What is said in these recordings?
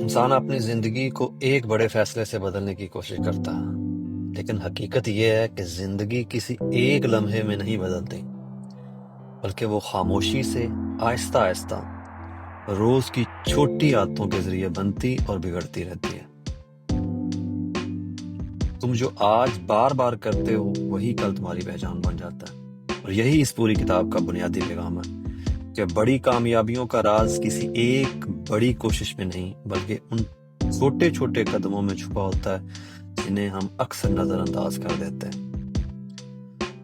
انسان اپنی زندگی کو ایک بڑے فیصلے سے بدلنے کی کوشش کرتا ہے، لیکن حقیقت یہ ہے کہ زندگی کسی ایک لمحے میں نہیں بدلتی، بلکہ وہ خاموشی سے آہستہ آہستہ روز کی چھوٹی عادتوں کے ذریعے بنتی اور بگڑتی رہتی ہے۔ تم جو آج بار بار کرتے ہو وہی کل تمہاری پہچان بن جاتا ہے، اور یہی اس پوری کتاب کا بنیادی پیغام ہے کہ بڑی کامیابیوں کا راز کسی ایک بڑی کوشش میں نہیں، بلکہ ان چھوٹے چھوٹے قدموں میں چھپا ہوتا ہے جنہیں ہم اکثر نظر انداز کر دیتے ہیں۔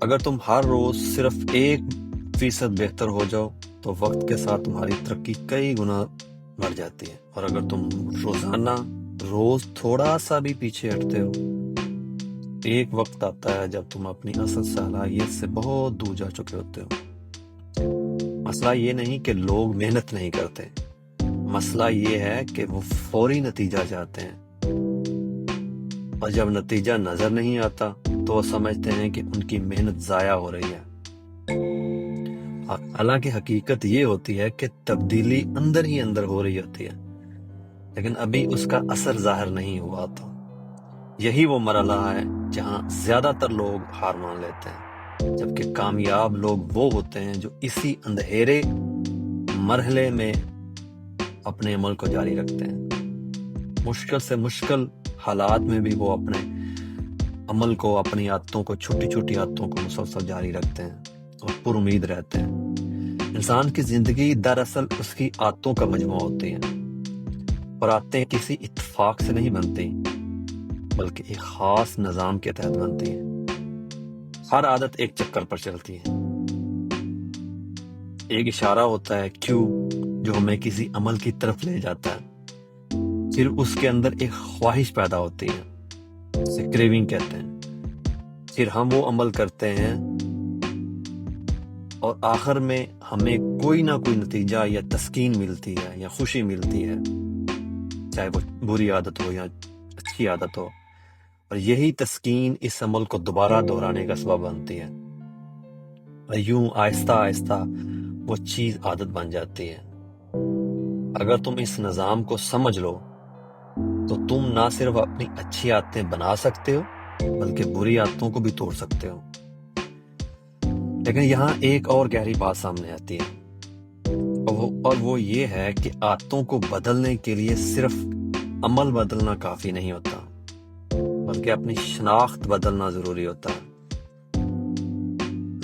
اگر تم ہر روز صرف 1% بہتر ہو جاؤ تو وقت کے ساتھ تمہاری ترقی کئی گنا بڑھ جاتی ہے، اور اگر تم روز تھوڑا سا بھی پیچھے ہٹتے ہو، ایک وقت آتا ہے جب تم اپنی اصل صلاحیت سے بہت دور جا چکے ہوتے ہو۔ مسئلہ یہ نہیں کہ لوگ محنت نہیں کرتے، مسئلہ یہ ہے کہ وہ فوری نتیجہ چاہتے ہیں، اور جب نتیجہ نظر نہیں آتا تو وہ سمجھتے ہیں کہ ان کی محنت ضائع ہو رہی ہے۔ حالانکہ حقیقت یہ ہوتی ہے کہ تبدیلی اندر ہی اندر ہو رہی ہوتی ہے، لیکن ابھی اس کا اثر ظاہر نہیں ہوا تھا۔ یہی وہ مرحلہ ہے جہاں زیادہ تر لوگ ہار مان لیتے ہیں، جبکہ کامیاب لوگ وہ ہوتے ہیں جو اسی اندھیرے مرحلے میں اپنے عمل کو جاری رکھتے ہیں۔ مشکل سے مشکل حالات میں بھی وہ اپنے عمل کو، اپنی عادتوں کو، چھوٹی چھوٹی عادتوں کو مسلسل جاری رکھتے ہیں اور پر امید رہتے ہیں۔ انسان کی زندگی دراصل اس کی عادتوں کا مجموعہ ہوتی ہے، اور عادتیں کسی اتفاق سے نہیں بنتی، بلکہ ایک خاص نظام کے تحت بنتی ہیں۔ ہر عادت ایک چکر پر چلتی ہے، ایک اشارہ ہوتا ہے کیوں جو ہمیں کسی عمل کی طرف لے جاتا ہے، پھر اس کے اندر ایک خواہش پیدا ہوتی ہے، اسے کریونگ کہتے ہیں، پھر ہم وہ عمل کرتے ہیں اور آخر میں ہمیں کوئی نہ کوئی نتیجہ یا تسکین ملتی ہے یا خوشی ملتی ہے، چاہے وہ بری عادت ہو یا اچھی عادت ہو، اور یہی تسکین اس عمل کو دوبارہ دہرانے کا سبب بنتی ہے، اور یوں آہستہ آہستہ وہ چیز عادت بن جاتی ہے۔ اگر تم اس نظام کو سمجھ لو تو تم نہ صرف اپنی اچھی عادتیں بنا سکتے ہو بلکہ بری عادتوں کو بھی توڑ سکتے ہو۔ لیکن یہاں ایک اور گہری بات سامنے آتی ہے، اور وہ یہ ہے کہ عادتوں کو بدلنے کے لیے صرف عمل بدلنا کافی نہیں ہوتا، بلکہ اپنی شناخت بدلنا ضروری ہوتا ہے۔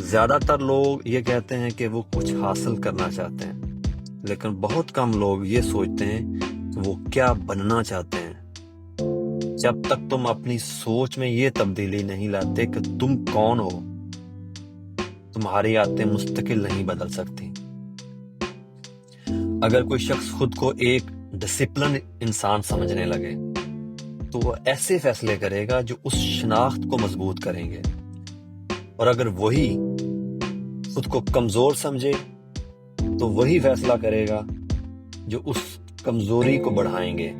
زیادہ تر لوگ یہ کہتے ہیں کہ وہ کچھ حاصل کرنا چاہتے ہیں، لیکن بہت کم لوگ یہ سوچتے ہیں کہ وہ کیا بننا چاہتے ہیں۔ جب تک تم اپنی سوچ میں یہ تبدیلی نہیں لاتے کہ تم کون ہو، تمہاری عادتیں مستقل نہیں بدل سکتی۔ اگر کوئی شخص خود کو ایک ڈسپلن انسان سمجھنے لگے تو وہ ایسے فیصلے کرے گا جو اس شناخت کو مضبوط کریں گے، اور اگر وہی خود کو کمزور سمجھے تو وہی فیصلہ کرے گا جو اس کمزوری کو بڑھائیں گے۔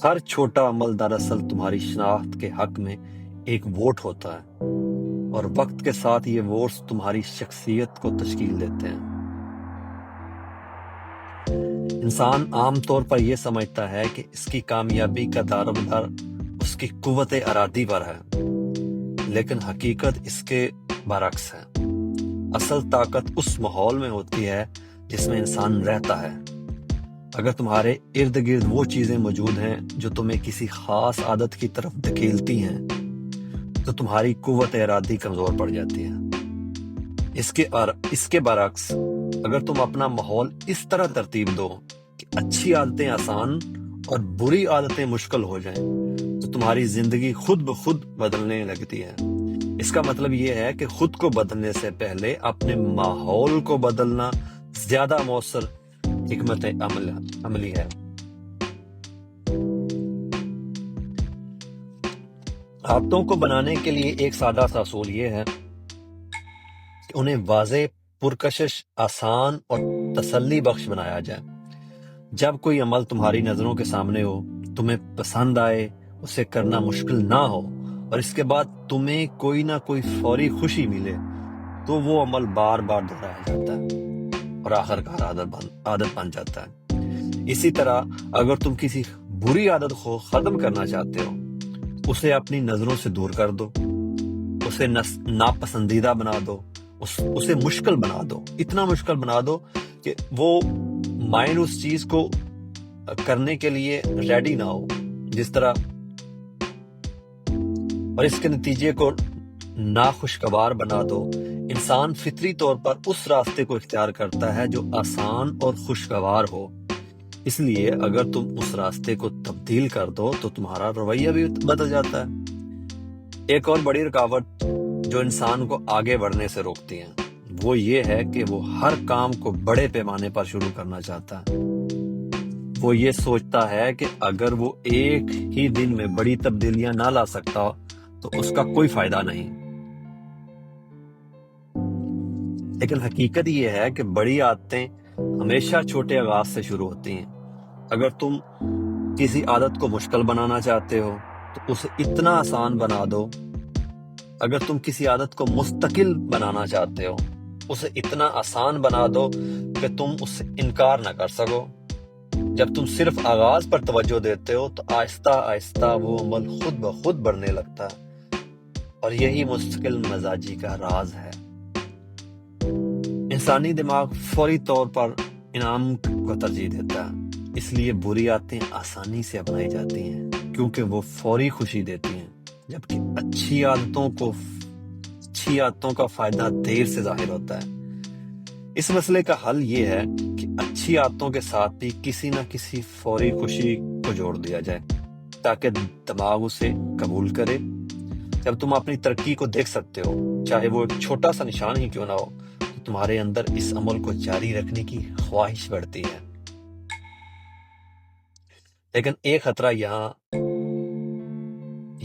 ہر چھوٹا عمل دراصل تمہاری شناخت کے حق میں ایک ووٹ ہوتا ہے، اور وقت کے ساتھ یہ ووٹس تمہاری شخصیت کو تشکیل دیتے ہیں۔ انسان عام طور پر یہ سمجھتا ہے کہ اس کی کامیابی کا دارومدار اس کی قوت ارادی پر ہے، لیکن حقیقت اس کے برعکس ہے۔ اصل طاقت اس ماحول میں ہوتی ہے جس میں انسان رہتا ہے۔ اگر تمہارے ارد گرد وہ چیزیں موجود ہیں جو تمہیں کسی خاص عادت کی طرف دھکیلتی ہیں تو تمہاری قوت ارادی کمزور پڑ جاتی ہے۔ اس کے برعکس اگر تم اپنا ماحول اس طرح ترتیب دو کہ اچھی عادتیں آسان اور بری عادتیں مشکل ہو جائیں تو تمہاری زندگی خود بخود بدلنے لگتی ہے۔ اس کا مطلب یہ ہے کہ خود کو بدلنے سے پہلے اپنے ماحول کو بدلنا زیادہ مؤثر حکمت عملی ہے۔ عادتوں کو بنانے کے لیے ایک سادہ سا اصول یہ ہے کہ انہیں واضح، پرکشش، آسان اور تسلی بخش بنایا جائے۔ جب کوئی عمل تمہاری نظروں کے سامنے ہو، تمہیں پسند آئے، اسے کرنا مشکل نہ ہو، اور اس کے بعد تمہیں کوئی نہ کوئی فوری خوشی ملے، تو وہ عمل بار بار دہرایا جاتا ہے اور آخر کار عادت بن جاتا ہے۔ اسی طرح اگر تم کسی بری عادت کو ختم کرنا چاہتے ہو، اسے اپنی نظروں سے دور کر دو، اسے ناپسندیدہ بنا دو، اسے مشکل بنا دو، اتنا مشکل بنا دو کہ وہ مائنڈ اس چیز کو کرنے کے لیے ریڈی نہ ہو، جس طرح، اور اس کے نتیجے کو ناخوشگوار بنا دو۔ انسان فطری طور پر اس راستے کو اختیار کرتا ہے جو آسان اور خوشگوار ہو، اس لیے اگر تم اس راستے کو تبدیل کر دو تو تمہارا رویہ بھی بدل جاتا ہے۔ ایک اور بڑی رکاوٹ جو انسان کو آگے بڑھنے سے روکتی ہے وہ یہ ہے کہ وہ ہر کام کو بڑے پیمانے پر شروع کرنا چاہتا ہے۔ وہ یہ سوچتا ہے کہ اگر وہ ایک ہی دن میں بڑی تبدیلیاں نہ لا سکتا تو اس کا کوئی فائدہ نہیں۔ لیکن حقیقت یہ ہے کہ بڑی عادتیں ہمیشہ چھوٹے آغاز سے شروع ہوتی ہیں۔ اگر تم کسی عادت کو مشکل بنانا چاہتے ہو تو اسے اتنا آسان بنا دو۔ اگر تم کسی عادت کو مستقل بنانا چاہتے ہو، اسے اتنا آسان بنا دو کہ تم اس سے انکار نہ کر سکو۔ جب تم صرف آغاز پر توجہ دیتے ہو تو آہستہ آہستہ وہ عمل خود بخود بڑھنے لگتا ہے، اور یہی مستقل مزاجی کا راز ہے۔ انسانی دماغ فوری طور پر انعام کو ترجیح دیتا ہے، اس لیے بری عادتیں آسانی سے اپنائی جاتی ہیں کیونکہ وہ فوری خوشی دیتی ہیں، جبکہ اچھی عادتوں کا فائدہ دیر سے ظاہر ہوتا ہے۔ اس مسئلے کا حل یہ ہے کہ اچھی عادتوں کے ساتھ بھی کسی نہ کسی فوری خوشی کو جوڑ دیا جائے تاکہ دماغ اسے قبول کرے۔ جب تم اپنی ترقی کو دیکھ سکتے ہو، چاہے وہ ایک چھوٹا سا نشان ہی کیوں نہ ہو، تو تمہارے اندر اس عمل کو جاری رکھنے کی خواہش بڑھتی ہے۔ لیکن ایک خطرہ یہاں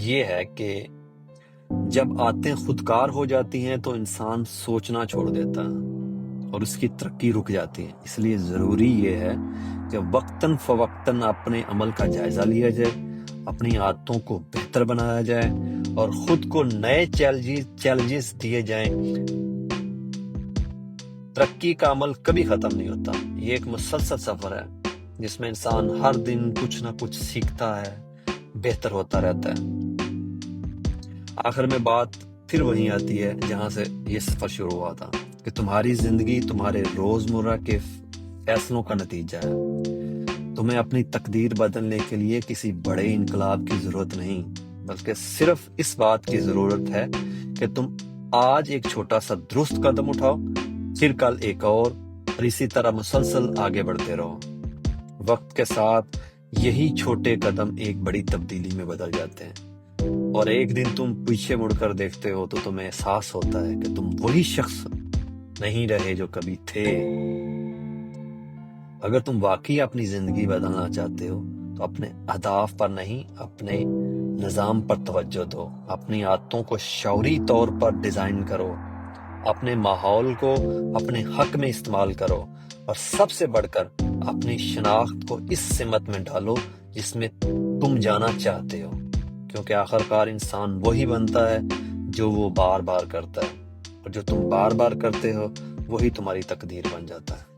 یہ ہے کہ جب عادتیں خودکار ہو جاتی ہیں تو انسان سوچنا چھوڑ دیتا ہے اور اس کی ترقی رک جاتی ہے۔ اس لیے ضروری یہ ہے کہ وقتاً فوقتاً اپنے عمل کا جائزہ لیا جائے، اپنی عادتوں کو بہتر بنایا جائے اور خود کو نئے چیلنجز دیے جائیں۔ ترقی کا عمل کبھی ختم نہیں ہوتا، یہ ایک مسلسل سفر ہے جس میں انسان ہر دن کچھ نہ کچھ سیکھتا ہے، بہتر ہوتا رہتا ہے۔ آخر میں بات پھر وہیں آتی ہے جہاں سے یہ سفر شروع ہوا تھا، کہ تمہاری زندگی تمہارے روزمرہ کے فیصلوں کا نتیجہ ہے۔ تمہیں اپنی تقدیر بدلنے کے لیے کسی بڑے انقلاب کی ضرورت نہیں، بلکہ صرف اس بات کی ضرورت ہے کہ تم آج ایک چھوٹا سا درست قدم اٹھاؤ، پھر کل ایک اور اسی طرح مسلسل آگے بڑھتے رہو۔ وقت کے ساتھ یہی چھوٹے قدم ایک بڑی تبدیلی میں بدل جاتے ہیں، اور ایک دن تم پیچھے مڑ کر دیکھتے ہو تو تمہیں احساس ہوتا ہے کہ تم وہی شخص نہیں رہے جو کبھی تھے۔ اگر تم واقعی اپنی زندگی بدلنا چاہتے ہو تو اپنے اہداف پر نہیں، اپنے نظام پر توجہ دو، اپنی عادتوں کو شعوری طور پر ڈیزائن کرو، اپنے ماحول کو اپنے حق میں استعمال کرو، اور سب سے بڑھ کر اپنی شناخت کو اس سمت میں ڈالو جس میں تم جانا چاہتے ہو، کیونکہ آخرکار انسان وہی بنتا ہے جو وہ بار بار کرتا ہے، اور جو تم بار بار کرتے ہو وہی تمہاری تقدیر بن جاتا ہے۔